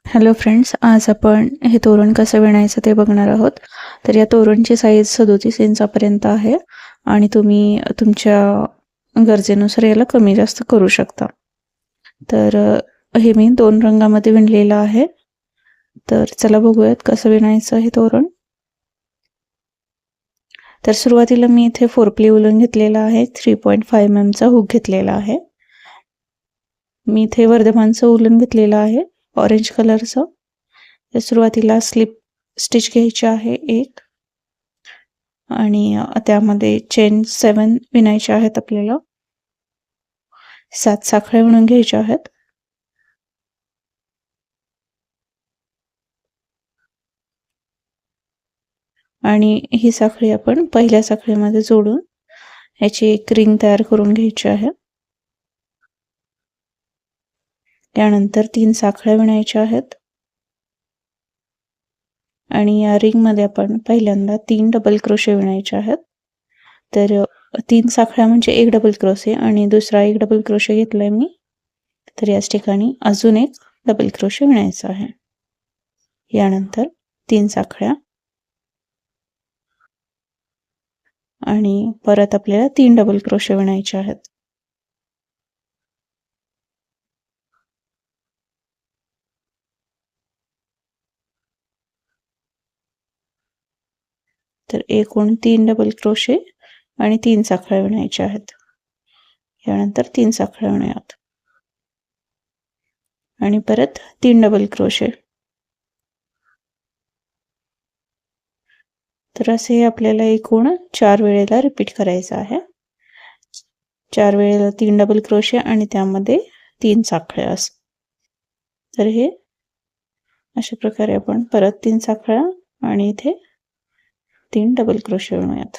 Hello friends, आज आपण हे तोरण कसं विणायचं ते बघणार आहोत. तर या तोरणची साईज 37 इंचापर्यंत आहे आणि तुम्ही तुमच्या गरजेनुसार याला कमी जास्त करू शकता. तर हे मी 2 रंगामध्ये विणलेलं आहे. तर चला बघूयात कसं विणायचं हे तोरण. तर सुरुवातीला मी इथे 4 प्ली उलन घेतलेला आहे. 3.5 mm चा हुक घेतलेला आहे. मी इथे वर्धमानचं उलन घेतलेलं आहे, ऑरेंज कलरचं. तर सुरुवातीला स्लिप स्टिच घ्यायची आहे एक, आणि त्यामध्ये चेन 7 विणायचे आहेत आपल्याला. 7 साखळ्या विणून घ्यायच्या आहेत. आणि ही साखळी आपण पहिल्या साखळीमध्ये जोडून याची एक रिंग तयार करून घ्यायची आहे. त्यानंतर 3 साखळ्या विणायच्या आहेत आणि या रिंग मध्ये आपण पहिल्यांदा 3 डबल क्रोशे विणायचे आहेत. तर 3 साखळ्या म्हणजे एक डबल क्रोशे आणि दुसरा एक डबल क्रोशे घेतलाय मी. तर याच ठिकाणी अजून एक डबल क्रोशे विणायचा आहे. यानंतर 3 साखळ्या आणि परत आपल्याला 3 डबल क्रोशे विणायचे आहेत. तर एकूण 3 डबल क्रोशे आणि 3 साखळ्या विणायच्या आहेत. यानंतर 3 साखळ्या विणूयात आणि परत 3 डबल क्रोशे. तर असे आपल्याला एकूण 4 वेळेला रिपीट करायचं आहे. 4 वेळेला 3 डबल क्रोशे आणि त्यामध्ये 3 साखळ्या असं. तर हे अशा प्रकारे आपण परत 3 साखळ्या आणि इथे 3 डबल क्रोशे विणूयात.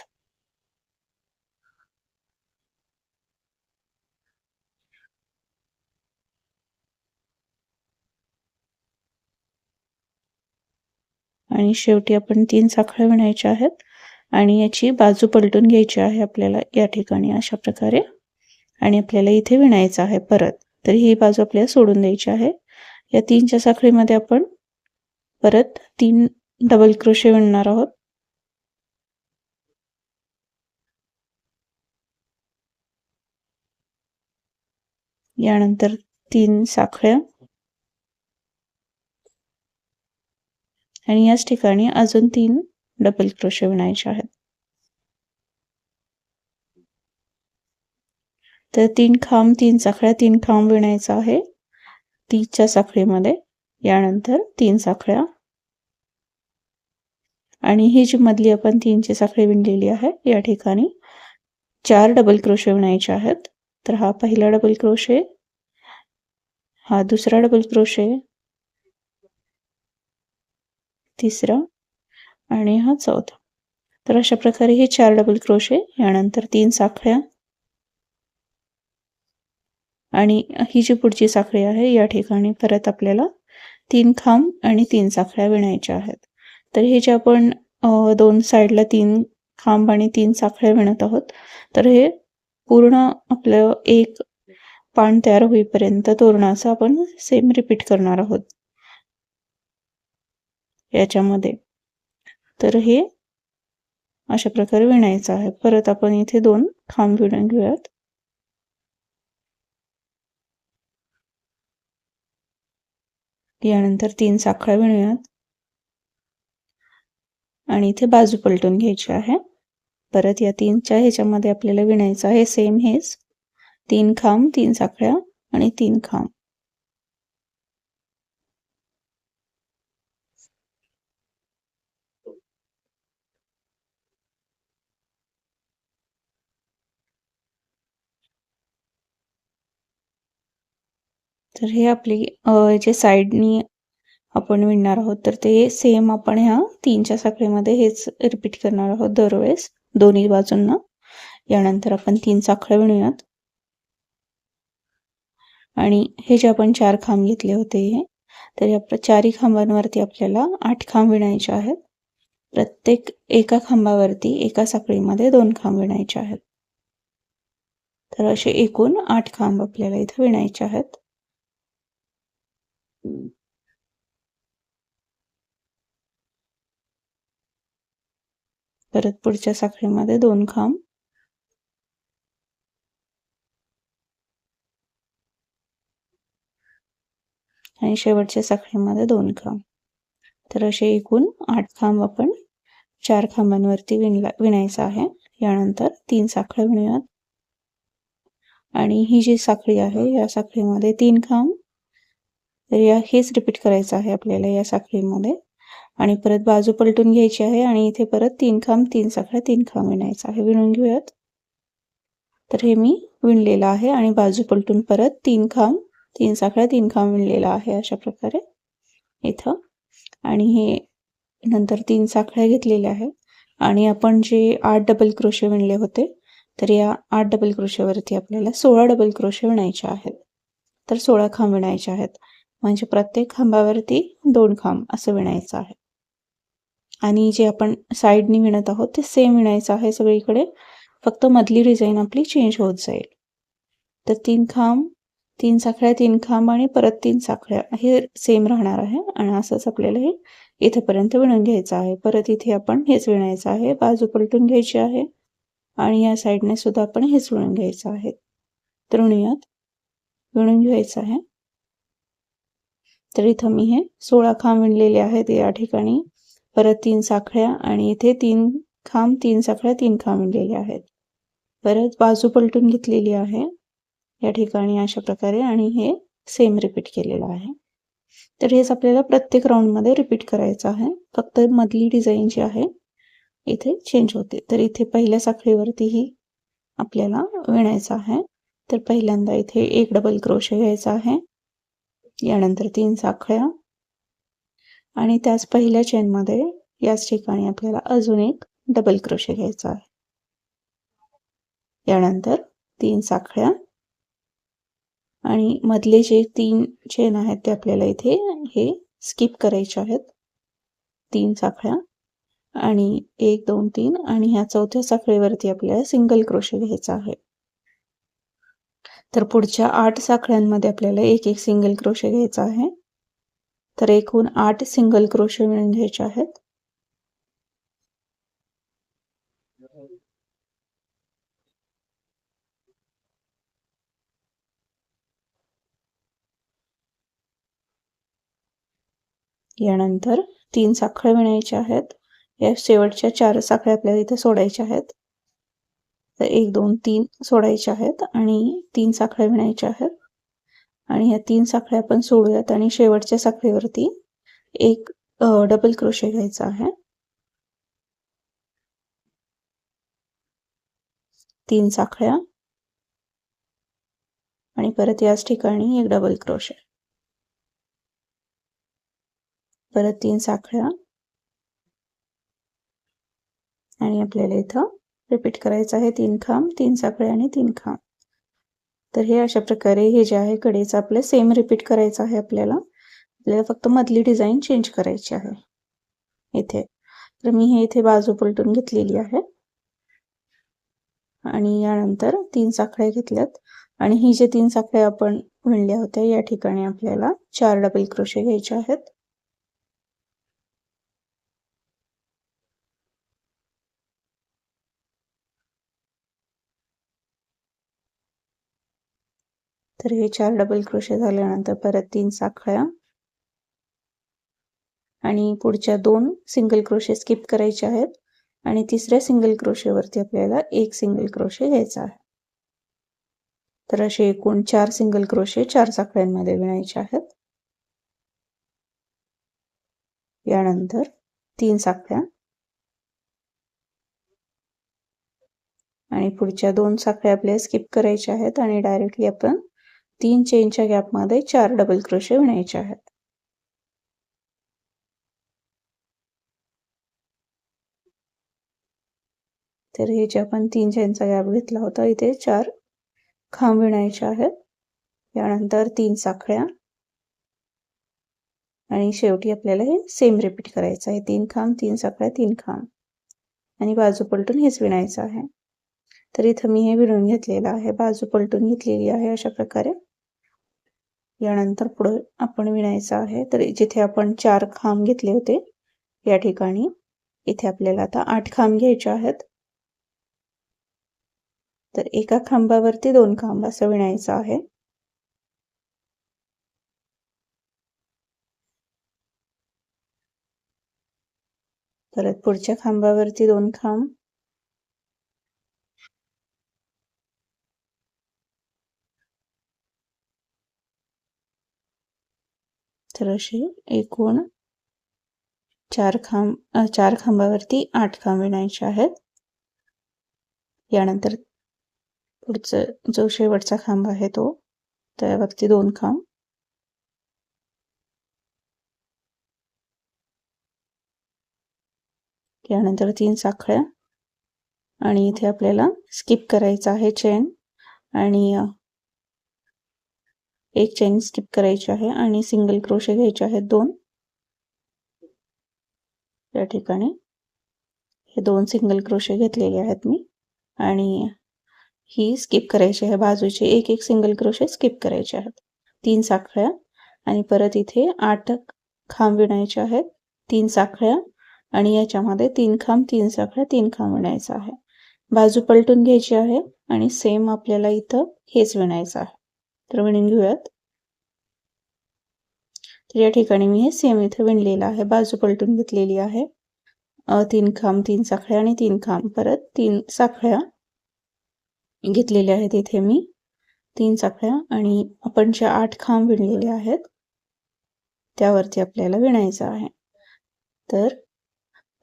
आणि शेवटी आपण 3 साखळ्या विणायच्या आहेत आणि याची बाजू पलटून घ्यायची आहे आपल्याला या ठिकाणी अशा प्रकारे. आणि आपल्याला इथे विणायचं आहे परत. तर ही बाजू आपल्याला सोडून द्यायची आहे. या 3च्या साखळीमध्ये आपण परत 3 डबल क्रोशे विणणार आहोत. यानंतर 3 साखळ्या आणि याच ठिकाणी अजून 3 डबल क्रोशे विणायचे आहेत. तर 3 खांब 3 साखळ्या 3 खांब विणायचा आहे 30च्या साखळीमध्ये. यानंतर 3 साखळ्या आणि ही जी मधली आपण 3ची साखळी विणलेली आहे या ठिकाणी 4 डबल क्रोशे विणायचे आहेत. तर हा पहिला डबल क्रोशे, हा दुसरा डबल क्रोशे, तिसरा आणि हा चौथा. तर अशा प्रकारे हे 4 डबल क्रोशे, यानंतर 3 साखळ्या आणि ही जी पुढची साखळी आहे या ठिकाणी परत आपल्याला 3 खांब आणि 3 साखळ्या विणायच्या आहेत. तर हे जे आपण 2 साईडला 3 खांब आणि 3 साखळ्या विणत आहोत, तर हे पूर्ण आपलं एक पान तयार होईपर्यंत तोरणाचं आपण सेम रिपीट करणार आहोत याच्यामध्ये. तर हे अशा प्रकारे विणायचं आहे. परत आपण इथे 2 खांब विणून घेऊयात. यानंतर 3 साखळ्या विणूयात आणि इथे बाजू पलटून घ्यायची आहे. परत या 3च्या ह्याच्यामध्ये आपल्याला विणायचं आहे सेम हेच 3 खांब 3 साखळ्या आणि 3 खांब. तर हे आपली जे साईडनी आपण विणणार आहोत, तर ते सेम आपण ह्या 3च्या साखळीमध्ये हेच रिपीट करणार आहोत दरवेळेस दोन्ही बाजूंना. यानंतर आपण 3 साखळ्या विणूयात आणि हे जे आपण 4 खांब घेतले होते तर या 4ही खांबांवरती आपल्याला 8 खांब विणायचे आहेत. प्रत्येक एका खांबावरती एका साखळीमध्ये 2 खांब विणायचे आहेत. तर असे एकूण 8 खांब आपल्याला इथे विणायचे आहेत. परत पुढच्या साखळीमध्ये 2 खांब आणि शेवटच्या साखळीमध्ये 2 खांब. तर असे एकूण 8 खांब आपण 4 खांबांवरती विणायचा आहे. यानंतर 3 साखळ्या विणूयात आणि ही जी साखळी आहे या साखळीमध्ये 3 खांब, तर हेच रिपीट करायचं आहे आपल्याला या साखळीमध्ये आणि परत बाजू पलटून घ्यायची आहे आणि इथे परत 3 खांब 3 साखळ्या 3 खांब विणायचं आहे. विणून घेऊयात. तर हे मी विणलेलं आहे आणि बाजू पलटून परत 3 खांब 3 साखळ्या 3 खांब विणलेला आहे अशा प्रकारे इथं. आणि हे नंतर 3 साखळ्या घेतलेल्या आहेत आणि आपण जे 8 डबल क्रोशे विणले होते तर या 8 डबल क्रोशेवरती आपल्याला 16 डबल क्रोशे विणायचे आहेत. तर 16 खांब विणायचे आहेत. म्हणजे प्रत्येक खांबावरती 2 खांब असं विणायचं आहे. आणि जे आपण साईडनी विणत आहोत ते सेम विणायचं आहे सगळीकडे, फक्त मधली डिझाईन आपली चेंज होत जाईल. तर 3 खांब 3 साखळ्या 3 खांब आणि परत 3 साखळ्या हे सेम राहणार आहे आणि असंच आपल्याला हे इथेपर्यंत विणून घ्यायचं आहे. परत इथे आपण हेच विणायचं आहे, बाजू पलटून घ्यायची आहे आणि या साईडने सुद्धा आपण हेच विणून घ्यायचं आहे. तर विणून घ्यायचं आहे. तर इथं मी हे 16 खांब विणलेले आहेत या ठिकाणी. परत 3 साखळ्या आणि इथे 3 खांब 3 साखळ्या 3 खांब विणलेले आहेत. परत बाजू पलटून घेतलेली आहे या ठिकाणी अशा प्रकारे आणि हे सेम रिपीट केलेलं आहे. तर हेच आपल्याला प्रत्येक राऊंडमध्ये रिपीट करायचं आहे. फक्त मधली डिझाईन जी आहे इथे चेंज होते. तर इथे पहिल्या साखळीवरतीही आपल्याला विणायचं आहे. तर पहिल्यांदा इथे 1 डबल क्रोशे घ्यायचा आहे. यानंतर 3 साखळ्या आणि त्याच पहिल्या चेनमध्ये याच ठिकाणी आपल्याला अजून 1 डबल क्रोशे घ्यायचा आहे. यानंतर 3 साखळ्या आणि मधले जे 3 चेन आहेत ते आपल्याला इथे हे स्किप करायचे आहेत. 3 साखळ्या आणि 1 2 3 आणि ह्या चौथ्या साखळीवरती आपल्याला सिंगल क्रोशे घ्यायचा आहे. तर पुढच्या 8 साखळ्यांमध्ये आपल्याला 1 सिंगल क्रोशे घ्यायचा आहे. तर एकूण 8 सिंगल क्रोशे विणून घ्यायचे आहेत. यानंतर 3 साखळ्या विणायच्या आहेत. या शेवटच्या 4 साखळ्या आपल्याला इथे सोडायच्या आहेत. तर 1 2 3 सोडायच्या आहेत आणि 3 साखळ्या विणायच्या आहेत आणि या 3 साखळ्या आपण सोडूयात आणि शेवटच्या साखळीवरती 1 डबल क्रोशे घ्यायचा आहे. 3 साखळ्या आणि परत याच ठिकाणी 1 डबल क्रोशे. परत 3 साखळ्या आणि आपल्याला इथं रिपीट करायचं आहे 3 खांब 3 साखळ्या आणि 3 खांब. तर हे अशा प्रकारे हे जे आहे कडेचं आपलं सेम रिपीट करायचं आहे आपल्याला फक्त मधली डिझाईन चेंज करायची आहे इथे. तर मी हे इथे बाजू पलटून घेतलेली आहे आणि यानंतर 3 साखळ्या घेतल्यात आणि ही जे 3 साखळ्या आपण विणल्या होत्या या ठिकाणी आपल्याला 4 डबल क्रोशे घ्यायचे आहेत. तर हे 4 डबल क्रोशे झाल्यानंतर परत 3 साखळ्या आणि पुढच्या 2 सिंगल क्रोशे स्किप करायचे आहेत आणि तिसऱ्या सिंगल क्रोशेवरती आपल्याला 1 सिंगल क्रोशे घ्यायचा आहे. तर असे एकूण 4 सिंगल क्रोशे 4 साखळ्यांमध्ये विणायचे आहेत. यानंतर 3 साखळ्या आणि पुढच्या 2 साखळ्या आपल्याला स्किप करायच्या आहेत आणि डायरेक्टली आपण 3 चेनच्या गॅपमध्ये 4 डबल क्रोशे विणायचे आहेत. तर हे जे आपण 3 चेनचा गॅप घेतला होता इथे 4 खांब विणायचे आहेत. यानंतर 3 साखळ्या आणि शेवटी आपल्याला हे सेम रिपीट करायचं आहे 3 खांब 3 साखळ्या 3 खांब आणि बाजू पलटून हेच विणायचं आहे. तर इथं मी हे विणून घेतलेलं आहे, बाजू पलटून घेतलेली आहे अशा प्रकारे. यानंतर पुढे आपण विणायचं आहे. तर जिथे आपण 4 खांब घेतले होते या ठिकाणी इथे आपल्याला आता 8 खांब घ्यायचे आहेत. तर एका खांबावरती 2 खांब असं विणायचं आहे. परत पुढच्या खांबावरती 2 खांब. तर असे एकूण 4 खांबावरती 8 खांब विणायचे आहेत. यानंतर पुढचं जो शेवटचा खांब आहे तो, त्यावरती 2 खांब. यानंतर 3 साखळ्या आणि इथे आपल्याला स्किप करायचं आहे चेन आणि एक चेन स्किप करायची आहे आणि सिंगल क्रोशे घ्यायचे आहेत 2. या ठिकाणी हे 2 सिंगल क्रोशे घेतलेले आहेत मी आणि ही स्किप करायची आहे. बाजूचे एक एक सिंगल क्रोशे स्किप करायचे आहेत. 3 साखळ्या आणि परत इथे 8 खांब विणायचे आहेत. 3 साखळ्या आणि याच्यामध्ये 3 खांब, 3 साखळ्या, 3 खांब विणायचं आहे. बाजू पलटून घ्यायची आहे आणि सेम आपल्याला इथं हेच विणायचं आहे. तर विणून घेऊयात. तर या ठिकाणी मी हे सेम इथे विणलेलं आहे. बाजू पलटून घेतलेली आहे. 3 खांब, 3 साखळ्या आणि 3 खांब, परत 3 साखळ्या घेतलेल्या आहेत. इथे मी 3 साखळ्या आणि आपण ज्या 8 खांब विणलेले आहेत त्यावरती आपल्याला विणायचं आहे. तर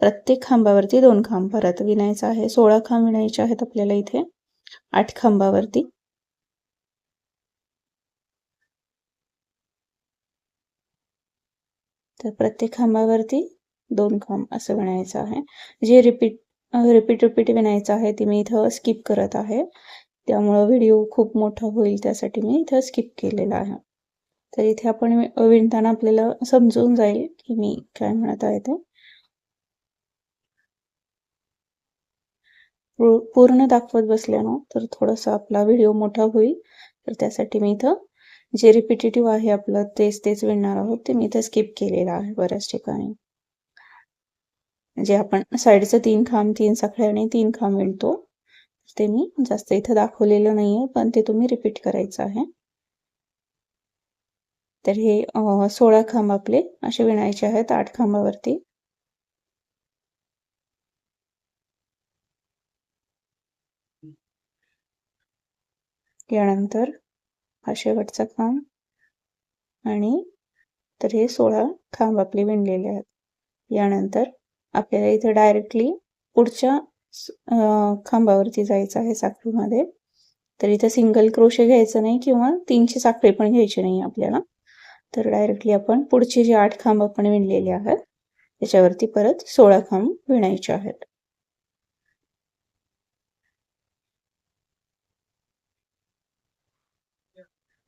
प्रत्येक खांबावरती 2 खांब परत विणायचं आहे. 16 खांब विणायचे आहेत आपल्याला इथे 8 खांबावरती. तर प्रत्येक खांबावरती 2 खांब असं विणायचं आहे. जे रिपीट विणायचं आहे ते मी इथं स्किप करत आहे. त्यामुळं व्हिडिओ खूप मोठा होईल त्यासाठी मी इथं स्किप केलेला आहे. तर इथे आपण विणताना आपल्याला समजून जाईल की मी काय म्हणत आहे ते. पूर्ण दाखवत बसल्यानं तर थोडासा आपला व्हिडिओ मोठा होईल. तर त्यासाठी मी इथं जे रिपिटेटिव्ह आहे आपलं तेच विणणार आहोत ते मी इथं स्किप केलेलं आहे बऱ्याच ठिकाणी. जे आपण साईडचं 3 खांब, 3 साखळ्या आणि 3 खांब विणतो ते मी जास्त इथं दाखवलेलं नाहीये, पण ते तुम्ही रिपीट करायचं आहे. तर हे 16 खांब आपले असे विणायचे आहेत 8 खांबावरती. यानंतर हा शेवटचा खांब आणि तर हे 16 खांब आपले विणलेले आहेत. यानंतर आपल्याला इथे डायरेक्टली पुढच्या खांबावरती जायचं आहे साखळीमध्ये. तर इथे सिंगल क्रोशे घ्यायचं नाही किंवा 3ची साखळी पण घ्यायची नाही आपल्याला. तर डायरेक्टली आपण पुढचे जे 8 खांब आपण विणलेले आहेत त्याच्यावरती परत 16 खांब विणायचे आहेत.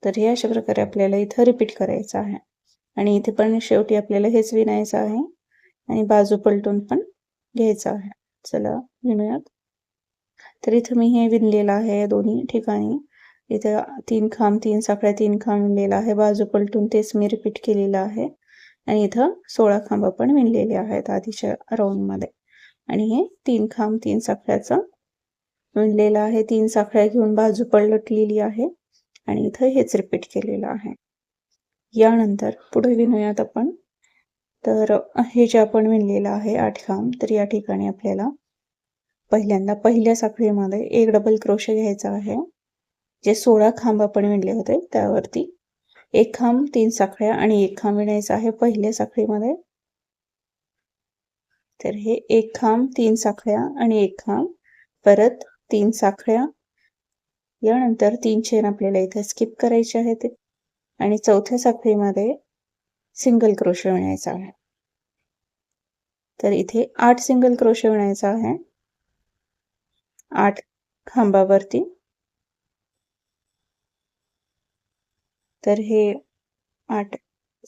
तर हे अशा प्रकारे आपल्याला इथं रिपीट करायचं आहे आणि इथे पण शेवटी आपल्याला हेच विणायचं आहे आणि बाजू पलटून पण घ्यायचं आहे. चला विणूयात. तर इथं मी हे विणलेलं आहे दोन्ही ठिकाणी. इथं 3 खांब, 3 साखळ्या, 3 खांब विणलेलं आहे. बाजू पलटून तेच मी रिपीट केलेलं आहे आणि इथं 16 खांब आपण विणलेले आहेत आधीच्या राऊंडमध्ये आणि हे 3 खांब, 3 साखळ्याचं विणलेलं आहे. 3 साखळ्या घेऊन बाजू पलटलेली आहे आणि इथं हेच रिपीट केलेलं आहे. यानंतर पुढे विणूयात आपण. तर हे जे आपण विणलेलं आहे 8 खांब, तर या ठिकाणी आपल्याला पहिल्यांदा पहिल्या साखळीमध्ये एक डबल क्रोशे घ्यायचा आहे. जे 16 खांब आपण विणले होते त्यावरती 1 खांब, 3 साखळ्या आणि 1 खांब विणायचा आहे पहिल्या साखळीमध्ये. तर हे 1 खांब, 3 साखळ्या आणि 1 खांब, परत 3 साखळ्या. यानंतर 3 चेन आपल्याला इथे स्किप करायचे आहेत आणि चौथ्या साखळीमध्ये सिंगल क्रोशे विणायचा आहे. तर इथे 8 सिंगल क्रोशे विणायचा आहे 8 खांबावरती. तर हे 8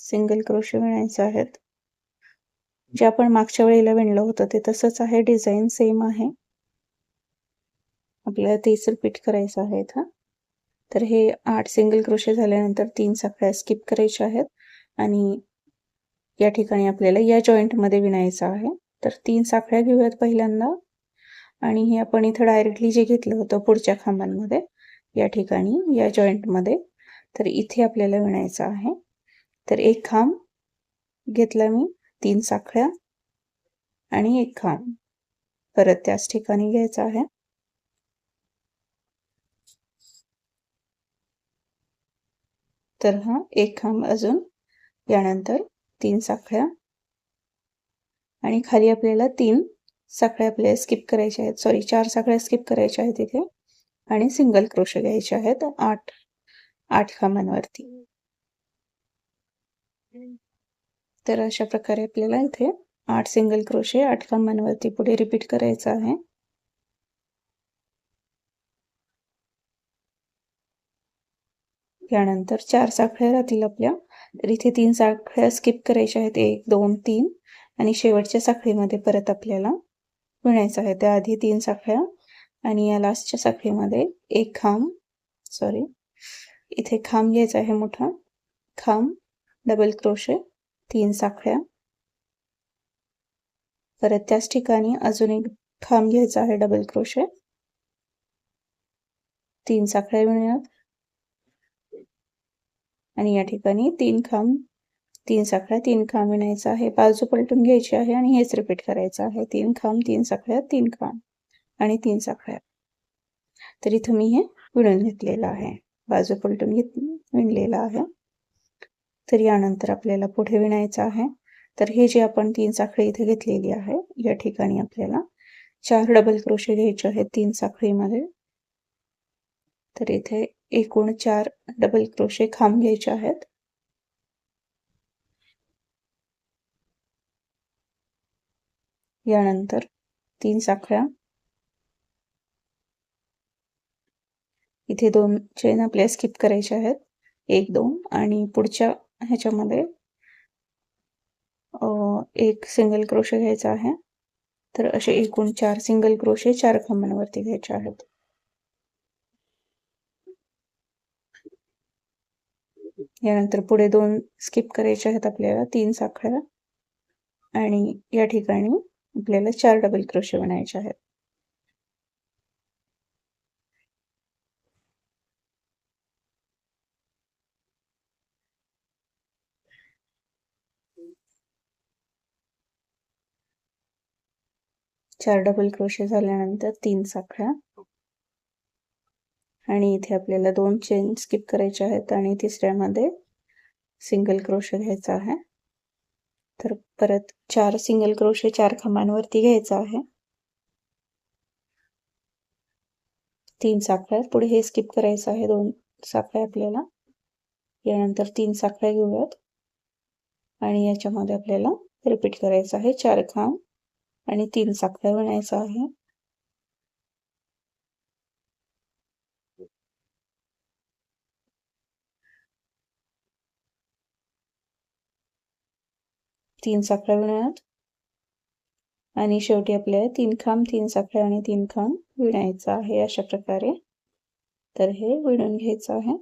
सिंगल क्रोशे विणायचे आहेत. जे आपण मागच्या वेळेला विणलं होतं ते तसंच आहे, डिझाईन सेम आहे. आपल्याला तेच रिपीट करायचं आहे इथं. तर हे 8 सिंगल क्रोशे झाल्यानंतर 3 साखळ्या स्किप करायच्या आहेत आणि या ठिकाणी आपल्याला या जॉईंटमध्ये विणायचं आहे. तर 3 साखळ्या घेऊयात पहिल्यांदा आणि हे आपण इथं डायरेक्टली जे घेतलं होतं पुढच्या खांबांमध्ये या ठिकाणी या जॉईंटमध्ये, तर इथे आपल्याला विणायचं आहे. तर एक खांब घेतला मी, 3 साखळ्या आणि एक खांब परत त्याच ठिकाणी घ्यायचा आहे. तर हा एक खांब अजून, यानंतर 3 साखळ्या आणि खाली आपल्याला 3 साखळ्या आपल्याला स्किप करायच्या आहेत, सॉरी 4 साखळ्या स्किप करायच्या आहेत इथे आणि सिंगल क्रोशे घ्यायचे आहेत 8 खांबांवरती. तर अशा प्रकारे आपल्याला इथे 8 सिंगल क्रोशे 8 खांबांवरती पुढे रिपीट करायचं आहे. यानंतर 4 साखळ्या राहतील आपल्या, तर इथे 3 साखळ्या स्किप करायच्या आहेत, 1 2 3 आणि शेवटच्या साखळीमध्ये परत आपल्याला विणायचं आहे. त्याआधी 3 साखळ्या आणि या लास्टच्या साखळीमध्ये एक खांब, सॉरी इथे खांब घ्यायचा आहे मोठा, खांब, डबल क्रोशे, 3 साखळ्या, परत त्याच ठिकाणी अजून एक खांब घ्यायचा आहे डबल क्रोशे, 3 साखळ्या विणूयात आणि या ठिकाणी 3 खांब, 3 साखळ्या, 3 खांब विणायचा आहे. बाजू पलटून घ्यायची आहे आणि हेच रिपीट करायचं आहे. 3 खांब, 3 साखळ्या, 3 खांब आणि 3 साखळ्या. तर इथं मी हे विणून घेतलेलं आहे, बाजू पलटून विणलेलं आहे. तर यानंतर आपल्याला पुढे विणायचं आहे. तर हे जे आपण 3 साखळी इथे घेतलेली आहे, या ठिकाणी आपल्याला 4 डबल क्रोशे घ्यायचे आहेत 3 साखळीमध्ये. तर इथे एकूण 4 डबल क्रोशे खांब घ्यायचे आहेत. यानंतर 3 साखळ्या, इथे 2 चेन आपल्याला स्किप करायचे आहेत, 1 2 आणि पुढच्या ह्याच्यामध्ये एक सिंगल क्रोशे घ्यायचा आहे. तर असे एकूण 4 सिंगल क्रोशे 4 खांबांवरती घ्यायचे आहेत. यानंतर पुढे 2 स्किप करायचे आहेत आपल्याला, 3 साखळ्या आणि या ठिकाणी आपल्याला 4 डबल क्रोशे विणायचे आहेत. चार डबल क्रोशे झाल्यानंतर 3 साखळ्या आणि इथे आपल्याला 2 चेन स्किप करायचे आहेत आणि तिसऱ्यामध्ये सिंगल क्रोशे घ्यायचा आहे. तर परत 4 सिंगल क्रोशे 4 खांबांवरती घ्यायचा आहे. 3 साखळ्या, पुढे हे स्किप करायचं आहे, 2 साखळ्या आपल्याला. यानंतर 3 साखळ्या घेऊयात आणि याच्यामध्ये आपल्याला रिपीट करायचं आहे, 4 खांब आणि 3 साखळ्या विणायचा आहे. तीन साखळ्या विणूयात आणि शेवटी आपल्याला 3 खांब, 3 साखळ्या आणि 3 खांब विणायचं आहे अशा प्रकारे. तर हे विणून घ्यायचं आहे.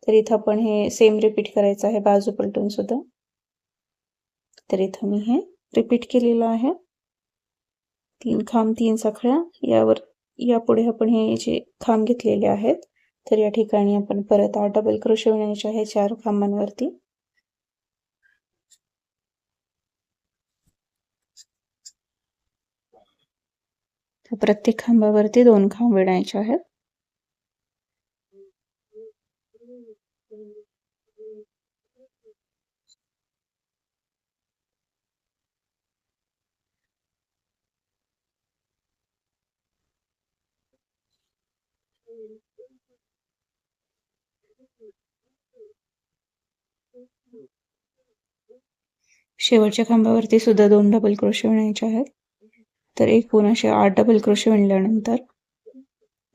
तर इथं आपण हे सेम रिपीट करायचं आहे बाजू पलटून सुद्धा. तर इथं मी हे रिपीट केलेलं आहे. 3 खांब, 3 साखळ्या, यापुढे आपण हे जे खांब घेतलेले आहेत, तर या ठिकाणी आपण परत 8 डबल क्रोशे विणायचे आहे 4 खांबांवरती. प्रत्येक खांबावरती 2 खांब विणायचे आहेत. शेवटच्या खांबावरती सुद्धा 2 डबल क्रोशे विणायचे आहेत. तर एकूण असे 8 डबल क्रोशे विणल्यानंतर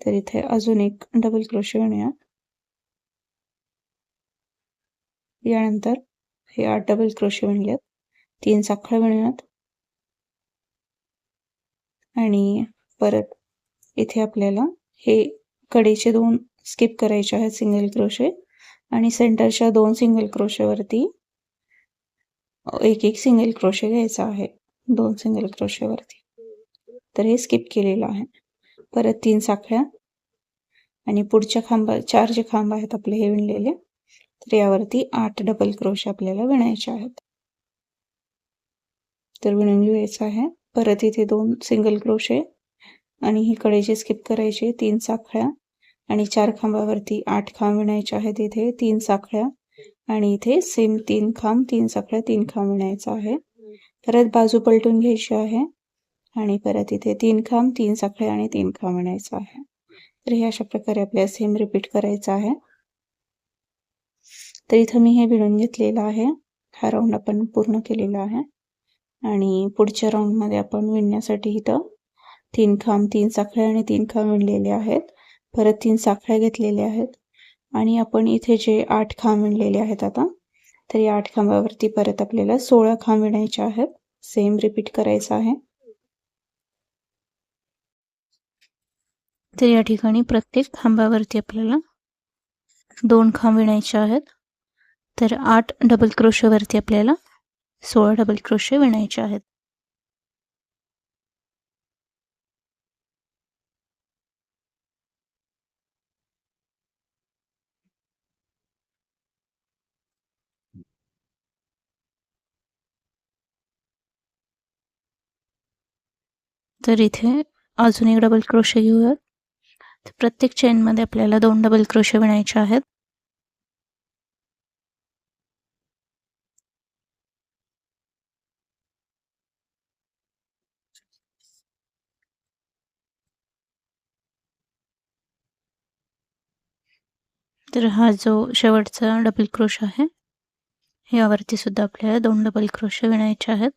तर इथे अजून एक डबल क्रोशे विणूया. यानंतर हे 8 डबल क्रोशे विणलेत, 3 साखळ्या विणूयात आणि परत इथे आपल्याला हे कडेचे 2 स्किप करायचे आहेत सिंगल क्रोशे आणि सेंटरच्या 2 सिंगल क्रोशेवरती एक एक सिंगल क्रोशे घ्यायचा आहे. 2 सिंगल क्रोशेवरती. तर हे स्किप केलेलं आहे. परत 3 साखळ्या आणि पुढच्या 4 जे खांब आहेत आपले हे विणलेले, तर यावरती 8 डबल क्रोशे आपल्याला विणायचे आहेत. तर विणून घ्यायचं आहे. परत इथे 2 सिंगल क्रोशे आणि ही कडेचे स्किप करायचे, 3 साखळ्या आणि 4 खांबावरती 8 खांब विणायचे आहेत. इथे 3 साखळ्या आणि इथे सेम 3 खांब, 3 साखळ्या, 3 खांब विणायचं आहे. परत बाजू पलटून घ्यायची आहे आणि परत इथे 3 खांब, 3 साखळ्या आणि 3 खांब विणायचं आहे. तर हे अशा प्रकारे आपल्याला सेम रिपीट करायचं आहे. तर इथं मी हे विणून घेतलेलं आहे. हा राऊंड आपण पूर्ण केलेला आहे आणि पुढच्या राऊंडमध्ये आपण विणण्यासाठी इथं 3 खांब, 3 साखळ्या आणि 3 खांब विणलेले आहेत. परत 3 साखळ्या घेतलेल्या आहेत आणि आपण इथे जे 8 खांब विणलेले आहेत आता, तर या 8 खांबावरती परत आपल्याला 16 खांब विणायचे आहेत. सेम रिपीट करायचं आहे. तर या ठिकाणी प्रत्येक खांबावरती आपल्याला 2 खांब विणायचे आहेत. तर 8 डबल क्रोशेवरती आपल्याला 16 डबल क्रोशे विणायचे आहेत. तर इथे अजून एक डबल क्रोशे घेऊयात. तर प्रत्येक चेनमध्ये आपल्याला 2 डबल क्रोशे विणायचे आहेत. तर हा जो शेवटचा डबल क्रोशा आहे, यावरती सुद्धा आपल्याला 2 डबल क्रोशे विणायचे आहेत.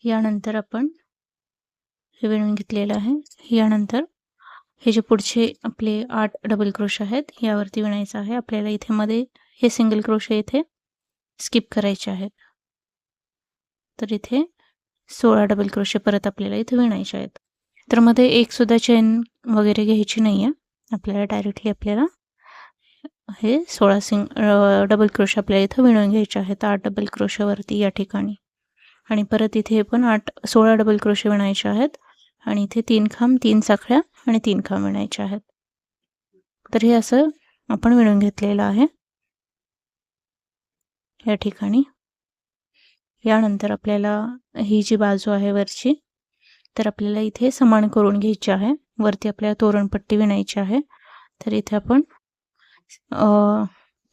यानंतर आपण हे विणून घेतलेलं आहे. यानंतर हे जे पुढचे आपले 8 डबल क्रोशे आहेत, यावरती विणायचं आहे. आपल्याला इथे मध्ये हे सिंगल क्रोशे इथे स्किप करायचे आहेत. तर इथे 16 डबल क्रोशे परत आपल्याला इथे विणायचे आहेत. तर मध्ये एक सुद्धा चेन वगैरे घ्यायची नाही आहे. आपल्याला डायरेक्टली आपल्याला हे 16 डबल क्रोशे आपल्याला इथं विणून घ्यायचे आहेत 8 डबल क्रोशेवरती या ठिकाणी. आणि परत इथे पण 16 डबल क्रोशे विणायचे आहेत आणि इथे 3 खांब, 3 साखळ्या आणि 3 खांब विणायचे आहेत. तर हे असं आपण विणून घेतलेलं आहे या ठिकाणी. यानंतर आपल्याला ही जी बाजू आहे वरची, तर आपल्याला इथे समान करून घ्यायची आहे. वरती आपल्याला तोरणपट्टी विणायची आहे. तर इथे आपण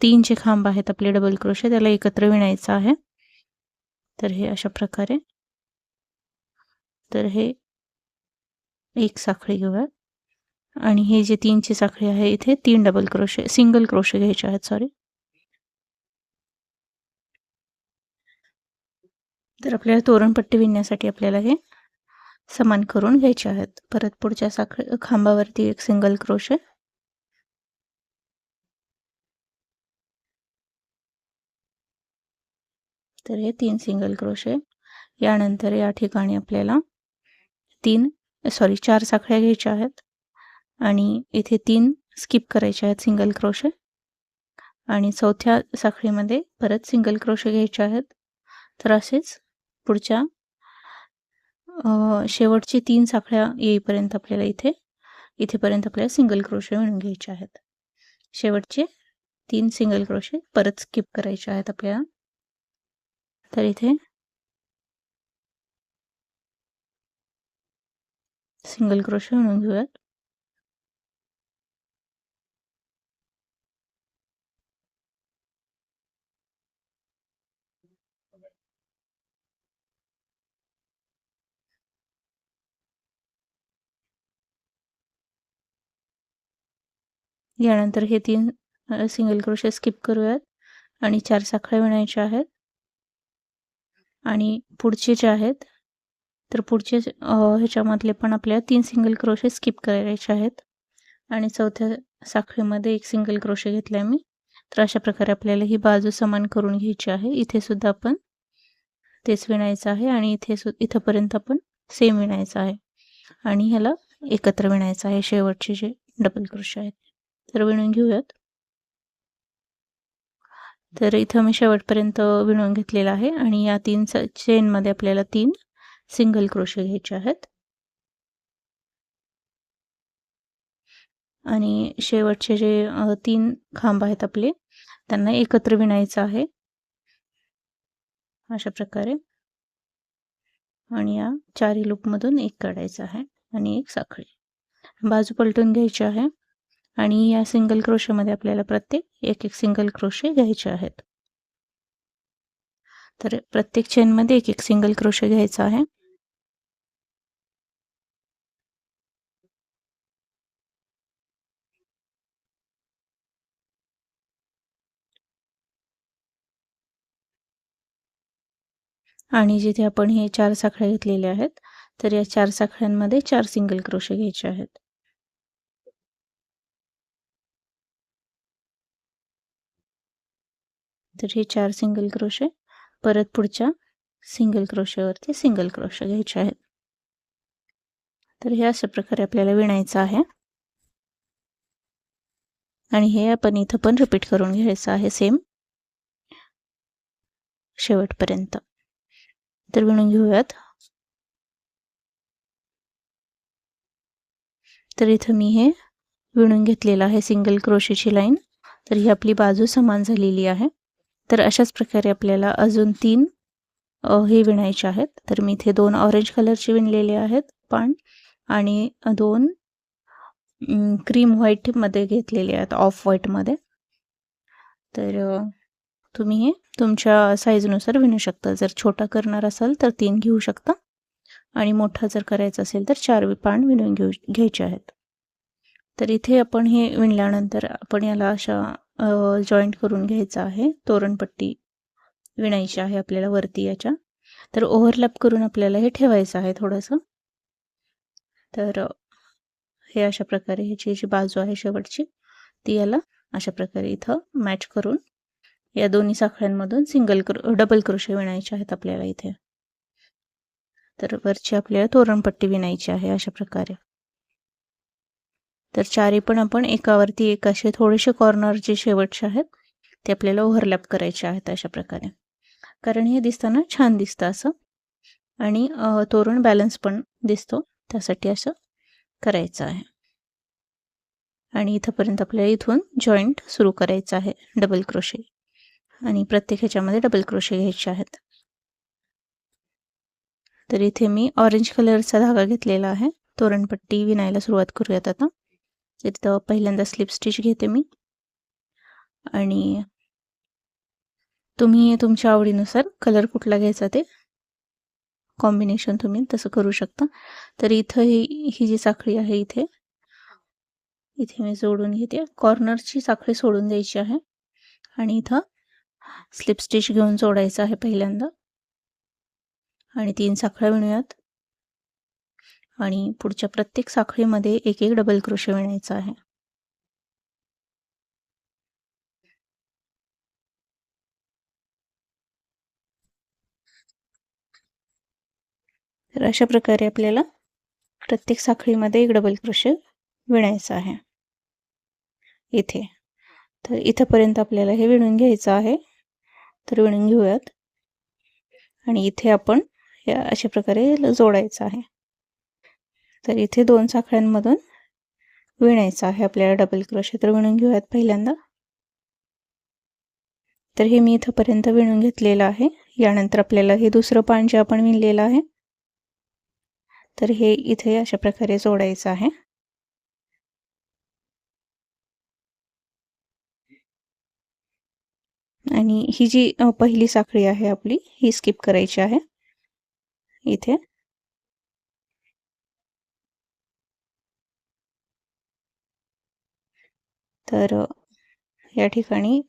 3 जे खांब आहेत आपले डबल क्रोशे, त्याला एकत्र विणायचं आहे. तर हे अशा प्रकारे. तर हे एक साखळी घेऊयात आणि हे जे 3ची साखळी आहे, इथे 3 डबल क्रोशे, सिंगल क्रोशे घ्यायचे आहेत, सॉरी. तर आपल्याला तोरणपट्टी विणण्यासाठी आपल्याला हे समान करून घ्यायचे आहेत. परत पुढच्या खांबावरती एक सिंगल क्रोशे, तर हे 3 सिंगल क्रोशे. यानंतर या ठिकाणी आपल्याला 4 साखळ्या घ्यायच्या आहेत आणि इथे 3 स्किप करायचे आहेत सिंगल क्रोशे आणि चौथ्या साखळीमध्ये परत सिंगल क्रोशे घ्यायचे आहेत. तर असेच पुढच्या शेवटची 3 साखळ्या येईपर्यंत आपल्याला इथेपर्यंत आपल्याला सिंगल क्रोशे विणून घ्यायचे आहेत. शेवटचे 3 सिंगल क्रोशे परत स्किप करायचे आहेत आपल्याला. तर इथे सिंगल क्रोशे विणून घेऊयात. यानंतर हे 3 सिंगल क्रोशे स्किप करूयात आणि 4 साखळ्या विणायच्या आहेत आणि पुढचे जे आहेत, तर पुढचे ह्याच्यामधले पण आपल्याला 3 सिंगल क्रोशे स्किप करायचे आहेत आणि चौथ्या साखळीमध्ये एक सिंगल क्रोशे घेतलाय मी. तर अशा प्रकारे आपल्याला ही बाजू समान करून घ्यायची आहे. इथे सुद्धा आपण तेच विणायचं आहे आणि इथंपर्यंत आपण सेम विणायचं आहे आणि ह्याला एकत्र विणायचं आहे शेवटचे जे डबल क्रोशे आहेत. तर विणून घेऊयात. तर इथं मी शेवटपर्यंत विणून घेतलेला आहे आणि या 3 चेनमध्ये आपल्याला 3 सिंगल क्रोशे घ्यायचे आहेत आणि शेवटचे जे 3 खांब आहेत आपले त्यांना एकत्र विणायचं आहे अशा प्रकारे आणि या 4 लूपमधून एक काढायचा आहे आणि एक साखळी. बाजू पलटून घ्यायची आहे आणि या सिंगल क्रोशेमध्ये आपल्याला प्रत्येक एक सिंगल क्रोशे घ्यायचे आहेत. तर प्रत्येक चेनमध्ये एक सिंगल क्रोशे घ्यायचा आहे. आणि जिथे आपण हे 4 साखळ्या घेतलेल्या आहेत तर या 4 साखळ्यांमध्ये 4 सिंगल क्रोशे घ्यायचे आहेत. तर हे 4 सिंगल क्रोशे परत पुढच्या सिंगल क्रोशेवरती सिंगल क्रोशे घ्यायचे आहेत. तर हे अशा प्रकारे आपल्याला विणायचं आहे आणि हे आपण इथं पण रिपीट करून घ्यायचं आहे सेम शेवटपर्यंत. तर विणून घेऊयात. तर इथं मी हे विणून घेतलेलं आहे सिंगल क्रोशेची लाईन. तर ही आपली बाजू समान झालेली आहे. तर अशाच प्रकारे आपल्याला अजून 3 हे विणायचे आहेत. तर मी इथे 2 ऑरेंज कलरचे विणलेले आहेत पान आणि 2 क्रीम व्हाईटमध्ये घेतलेले आहेत, ऑफ व्हाईटमध्ये. तर तुम्ही हे तुमच्या साईजनुसार विणू शकता. जर छोटा करणार असाल तर 3 घेऊ शकता आणि मोठा जर करायचा असेल तर 4 पान विणून घ्यायचे आहेत. तर इथे आपण हे विणल्यानंतर आपण याला अशा जॉईंट करून घ्यायचा आहे. तोरणपट्टी विणायची आहे आपल्याला वरती याच्या. तर ओव्हरलॅप करून आपल्याला हे ठेवायचं आहे थोडंसं. तर हे अशा प्रकारे ह्याची जी बाजू आहे शेवटची ती याला अशा प्रकारे इथं मॅच करून या दोन्ही साखळ्यांमधून डबल क्रोशे विणायचे आहेत आपल्याला इथे. तर वरची आपल्याला तोरणपट्टी विणायची आहे अशा प्रकारे. तर चारी पण आपण एकावरती एक असे थोडेसे कॉर्नर जे शेवटचे आहेत ते आपल्याला ओव्हरलॅप करायचे आहेत अशा प्रकारे. कारण हे दिसताना छान दिसतं असं आणि तोरण बॅलन्स पण दिसतो त्यासाठी असं करायचं आहे. आणि इथंपर्यंत आपल्याला इथून जॉईंट सुरू करायचं आहे डबल क्रोशे आणि प्रत्येक ह्याच्यामध्ये डबल क्रोशे घ्यायचे आहेत. तर इथे मी ऑरेंज कलरचा धागा घेतलेला आहे. तोरणपट्टी विणायला सुरुवात करूयात आता. इथं पहिल्यांदा स्लिप स्टिच घेते मी आणि तुम्ही तुमच्या आवडीनुसार कलर कुठला घ्यायचा ते कॉम्बिनेशन तुम्ही तसं करू शकता. तर इथं ही जी साखळी आहे इथे मी जोडून घेते. कॉर्नरची साखळी सोडून द्यायची आहे आणि इथं स्लिप स्टिच घेऊन जोडायचं आहे पहिल्यांदा आणि 3 साखळ्या विणूयात आणि पुढच्या प्रत्येक साखळीमध्ये एक डबल क्रोशे विणायचा आहे. तर अशा प्रकारे आपल्याला प्रत्येक साखळीमध्ये एक डबल क्रोशे विणायचा आहे इथे. तर इथंपर्यंत आपल्याला हे विणून घ्यायचं आहे. तर विणून घेऊयात आणि इथे आपण हे अशा प्रकारे जोडायचं आहे. तर इथे 2 साखळ्यांमधून विणायचं आहे आपल्याला डबल क्रोशे. तर विणून घेऊयात पहिल्यांदा. तर हे मी इथंपर्यंत विणून घेतलेलं आहे. यानंतर आपल्याला हे दुसरं पान जे आपण विणलेलं आहे तर हे इथे अशा प्रकारे जोडायचं आहे. आणि ही जी पहिली साखळी आहे आपली ही स्किप करायची आहे इथे. तर या ठिकाणी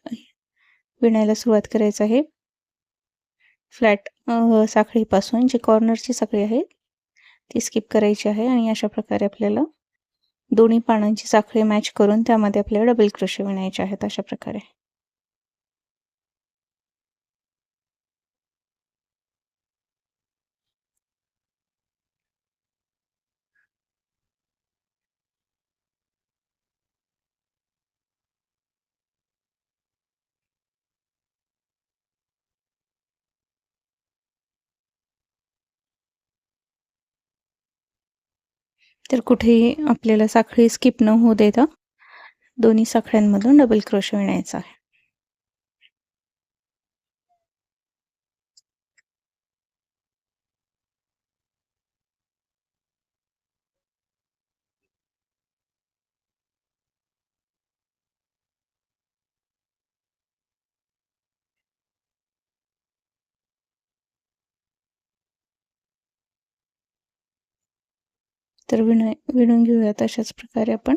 विणायला सुरुवात करायचं आहे. फ्लॅट साखळीपासून जी कॉर्नरची साखळी आहे ती स्किप करायची आहे आणि अशा प्रकारे आपल्याला दोन्ही पानांची साखळी मॅच करून त्यामध्ये आपल्याला डबल क्रोशे विणायचे आहेत अशा प्रकारे. तर कुठेही आपल्याला साखळी स्किप न होऊ देता दोन्ही साखळ्यांमधून डबल क्रोशे विणायचा आहे. तर विणून घेऊयात अशाच प्रकारे आपण.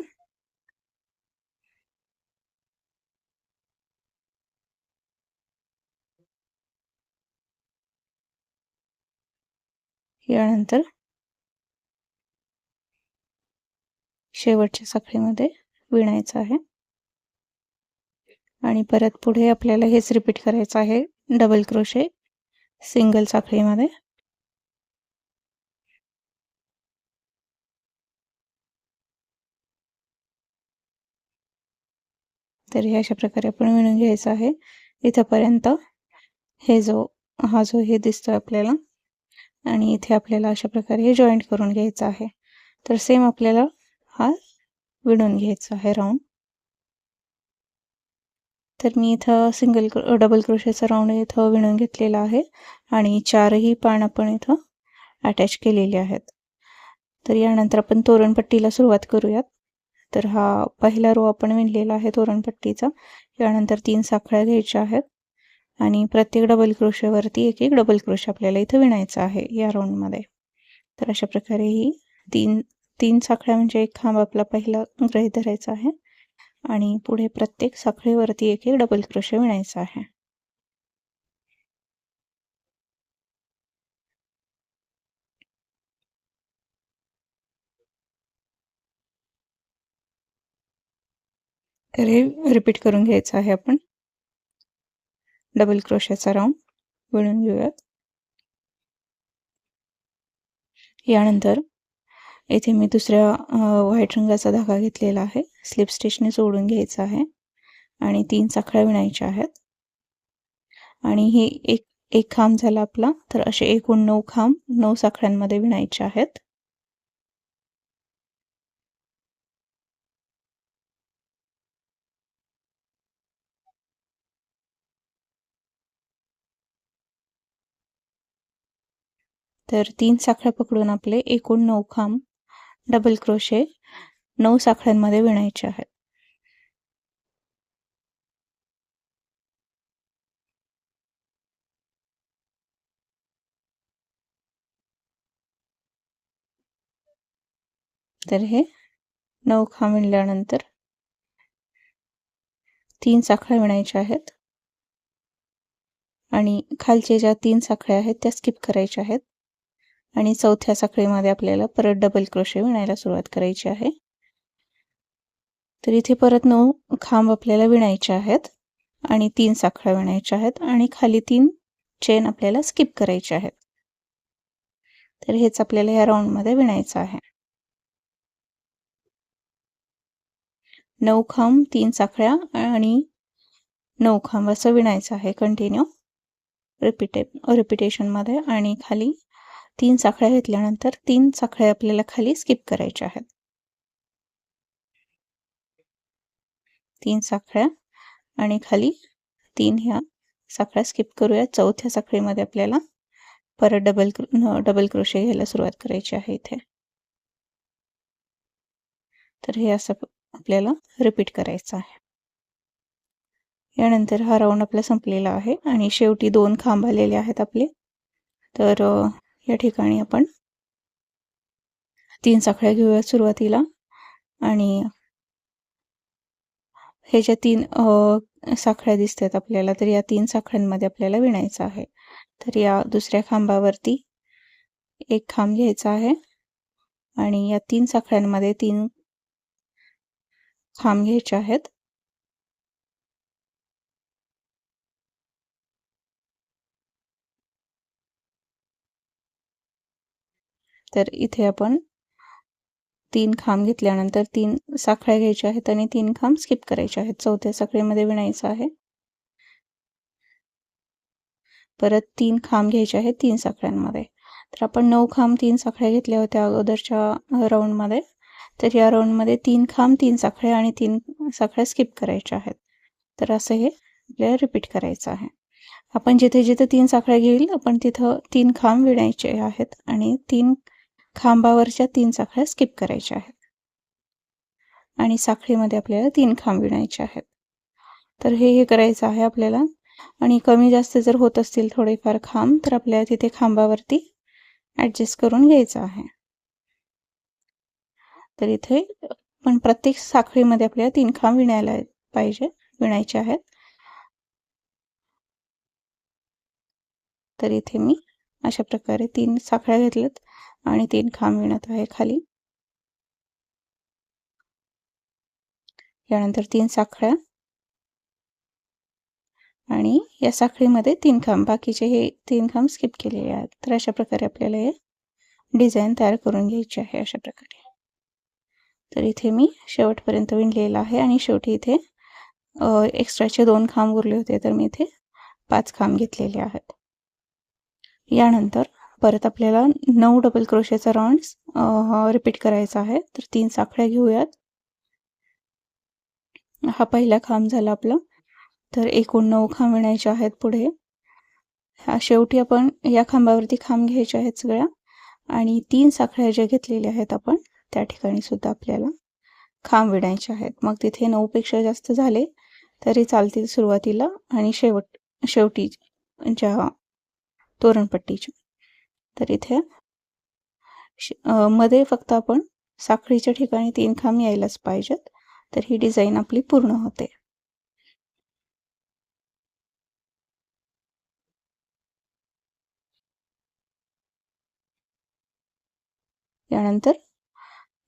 यानंतर शेवटच्या साखळीमध्ये विणायचं आहे आणि परत पुढे आपल्याला हेच रिपीट करायचं आहे डबल क्रोशे सिंगल साखळीमध्ये. तर हे अशा प्रकारे आपण विणून घ्यायचं आहे इथपर्यंत. हा जो हे दिसतोय आपल्याला आणि इथे आपल्याला अशा प्रकारे हे जॉईंट करून घ्यायचं आहे. तर सेम आपल्याला हा विणून घ्यायचा आहे राऊंड. तर मी इथं डबल क्रोशेचा राऊंड इथं विणून घेतलेला आहे आणि 4ही पान आपण इथं अटॅच केलेली आहेत. तर यानंतर आपण तोरणपट्टीला सुरुवात करूयात. तर हा पहिला रो आपण विणलेला आहे तोरणपट्टीचा. यानंतर 3 साखळ्या घ्यायच्या आहेत आणि प्रत्येक डबल क्रोशेवरती एक एक डबल क्रोशे आपल्याला इथं विणायचा आहे या राऊंडमध्ये. तर अशा प्रकारे ही तीन साखळ्या म्हणजे एक खांब आपला पहिला गृहीत धरायचा आहे आणि पुढे प्रत्येक साखळीवरती एक एक डबल क्रोशे विणायचा आहे. तर हे रिपीट करून घ्यायचं आहे आपण. डबल क्रोशेचा राऊंड विणून घेऊयात. यानंतर येथे मी दुसऱ्या व्हाईट रंगाचा धागा घेतलेला आहे. स्लिप स्टिचने जोडून घ्यायचा आहे आणि 3 साखळ्या विणायच्या आहेत आणि हे एक खांब झाला आपला. तर असे एकूण 9 खांब 9 साखळ्यांमध्ये विणायचे आहेत. तर 3 साखळ्या पकडून आपले एकूण 9 खांब डबल क्रोशे 9 साखळ्यांमध्ये विणायचे आहेत. तर हे 9 खांब विणल्यानंतर 3 साखळ्या विणायच्या आहेत आणि खालचे ज्या 3 साखळ्या आहेत त्या स्किप करायच्या आहेत आणि चौथ्या साखळीमध्ये आपल्याला परत डबल क्रोशे विणायला सुरुवात करायची आहे. तर इथे परत 9 खांब आपल्याला विणायचे आहेत आणि 3 साखळ्या विणायच्या आहेत आणि खाली 3 चेन आपल्याला स्किप करायचे आहेत. तर हेच आपल्याला या राऊंडमध्ये विणायचं आहे. 9 खांब 3 साखळ्या आणि 9 खांब असं विणायचं आहे कंटिन्यू रिपिटेशनमध्ये आणि खाली 3 साखळ्या घेतल्यानंतर 3 साखळ्या आपल्याला खाली स्किप करायच्या आहेत. 3 साखळ्या आणि खाली 3 ह्या साखळ्या स्किप करूया. चौथ्या साखळीमध्ये आपल्याला परत डबल क्रोशे घ्यायला सुरुवात करायची आहे इथे. तर हे असं आपल्याला रिपीट करायचं आहे. यानंतर हा राऊंड आपला संपलेला आहे आणि शेवटी 2 खांब आलेले आहेत आपले. तर या ठिकाणी आपण 3 साखळ्या घेऊया सुरुवातीला आणि हे ज्या 3 साखळ्या दिसतात आपल्याला तर या 3 साखळ्यांमध्ये आपल्याला विणायचं आहे. तर या दुसऱ्या खांबावरती एक खांब घ्यायचा आहे आणि या 3 साखळ्यांमध्ये 3 खांब घ्यायचे आहेत. तर इथे आपण 3 खांब घेतल्यानंतर 3 साखळ्या घ्यायच्या आहेत आणि 3 खांब स्किप करायचे आहेत. चौथ्या साखळीमध्ये विणायचं आहे. परत 3 खांब घ्यायचे आहेत 3 साखळ्यांमध्ये. तर आपण 9 खांब 3 साखळ्या घेतल्या होत्या अगोदरच्या राऊंडमध्ये. तर या राऊंडमध्ये 3 खांब 3 साखळ्या आणि 3 साखळ्या स्किप करायच्या आहेत. तर असं हे आपल्याला रिपीट करायचं आहे. आपण जिथे जिथे 3 साखळ्या घेईल आपण तिथं 3 खांब विणायचे आहेत आणि 3 खांबावरच्या 3 साखळ्या स्किप करायच्या आहेत आणि साखळीमध्ये आपल्याला 3 खांब विणायचे आहेत. तर हे करायचं आहे आपल्याला. आणि कमी जास्त जर होत असतील थोडेफार खांब तर आपल्याला तिथे खांबावरती ॲडजस्ट करून घ्यायचं आहे. तर इथे पण प्रत्येक साखळीमध्ये आपल्याला 3 खांब विणायचे आहेत. तर इथे मी अशा प्रकारे 3 साखळ्या घेतल्यात आणि 3 खांब विणत आहे खाली. यानंतर 3 साखळ्या आणि या साखळीमध्ये 3 खांब, बाकीचे हे 3 खांब स्किप केलेले आहेत. तर अशा प्रकारे आपल्याला हे डिझाईन तयार करून घ्यायची आहे अशा प्रकारे. तर इथे मी शेवटपर्यंत विणलेलं आहे आणि शेवटी इथे एक्स्ट्राचे 2 खांब उरले होते तर मी इथे 5 खांब घेतलेले आहेत. यानंतर परत आपल्याला 9 डबल क्रोशेचा राऊंड रिपीट करायचा आहे. तर 3 साखळ्या घेऊयात. हा पहिला खांब झाला आपला. तर एकूण 9 खांब विणायचे आहेत पुढे. शेवटी आपण या खांबावरती खांब घ्यायचे आहेत सगळ्या आणि 3 साखळ्या ज्या घेतलेल्या आहेत आपण त्या ठिकाणी सुद्धा आपल्याला खांब विणायचे आहेत. मग तिथे 9 पेक्षा जास्त झाले तरी चालतील सुरुवातीला आणि शेवटी ज्या तोरणपट्टीच्या. तर इथे मध्ये फक्त आपण साखळीच्या ठिकाणी 3 खांब यायलाच पाहिजेत. तर ही डिझाईन आपली पूर्ण होते. यानंतर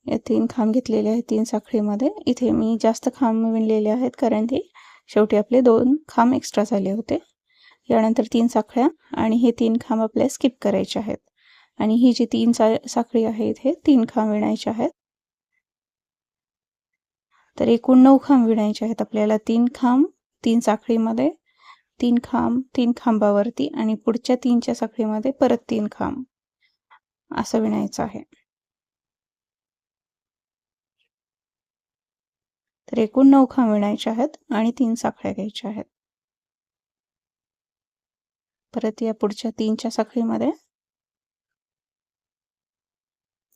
या 3 खांब घेतलेले आहेत 3 साखळीमध्ये. इथे मी जास्त खांब विणलेले आहेत कारण ते शेवटी आपले 2 खांब एक्स्ट्रा झाले होते. यानंतर 3 साखळ्या आणि हे 3 खांब आपल्याला स्किप करायचे आहेत आणि ही जी 3 साखळी आहे इथे 3 खांब विणायचे आहेत. तर एकूण 9 खांब विणायचे आहेत आपल्याला. 3 खांब 3 साखळीमध्ये, 3 खांब 3 खांबावरती आणि पुढच्या 3च्या साखळीमध्ये परत 3 खांब असं विणायचं आहे. तर एकूण 9 खांब विणायचे आहेत आणि 3 साखळ्या घ्यायच्या आहेत. परत या पुढच्या 3च्या साखळीमध्ये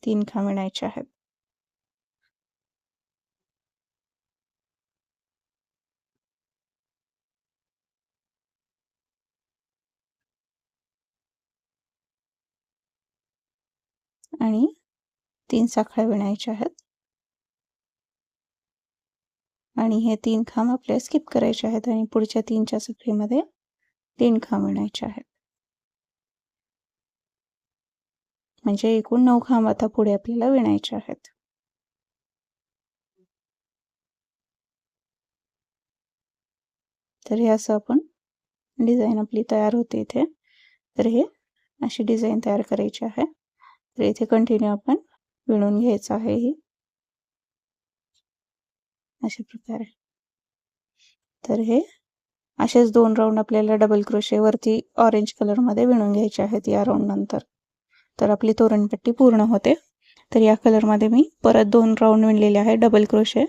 3 खांब विणायचे आहेत. आणि 3 साखळ्या विणायच्या आहेत आणि हे 3 खांब आपल्याला स्किप करायचे आहेत आणि पुढच्या 3च्या साखळीमध्ये 3 खांब विणायचे आहेत. म्हणजे एकूण 9 खांब आता पुढे आपल्याला विणायचे आहेत. तर हे असं आपण डिझाईन आपली तयार होते इथे. तर हे अशी डिझाईन तयार करायची आहे. तर इथे कंटिन्यू आपण विणून घ्यायचं आहे ही अशा प्रकारे. तर हे असेच 2 राऊंड आपल्याला डबल क्रोशे वरती ऑरेंज कलरमध्ये विणून घ्यायचे आहेत या राऊंड नंतर. तर आपली तोरणपट्टी पूर्ण होते. तर या कलरमध्ये मी परत 2 राऊंड विणलेले आहे डबल क्रोशे.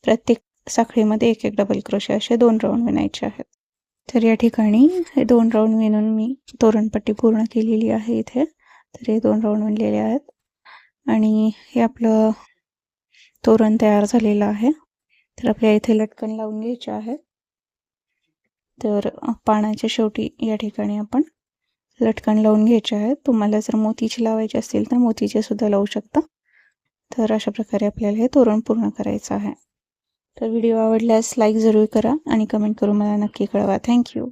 प्रत्येक साखळीमध्ये 1 डबल क्रोशे असे 2 राऊंड विणायचे आहेत. तर या ठिकाणी हे 2 राऊंड विणून मी तोरणपट्टी पूर्ण केलेली आहे इथे. तर हे 2 राऊंड विणलेले आहेत आणि हे आपलं तोरण तयार झालेलं आहे. तर आपल्या इथे लटकन लावून घ्यायचे आहे. तर पानाच्या शेवटी या ठिकाणी आपण लटकन लावून घ्यायचे आहेत. तुम्हाला जर मोतीचे लावायचे असतील तर मोतीचे सुद्धा लावू शकता. तर अशा प्रकारे आपल्याला हे तोरण पूर्ण करायचं आहे. तर व्हिडिओ आवडल्यास लाईक जरूर करा आणि कमेंट करून मला नक्की कळवा. थँक्यू.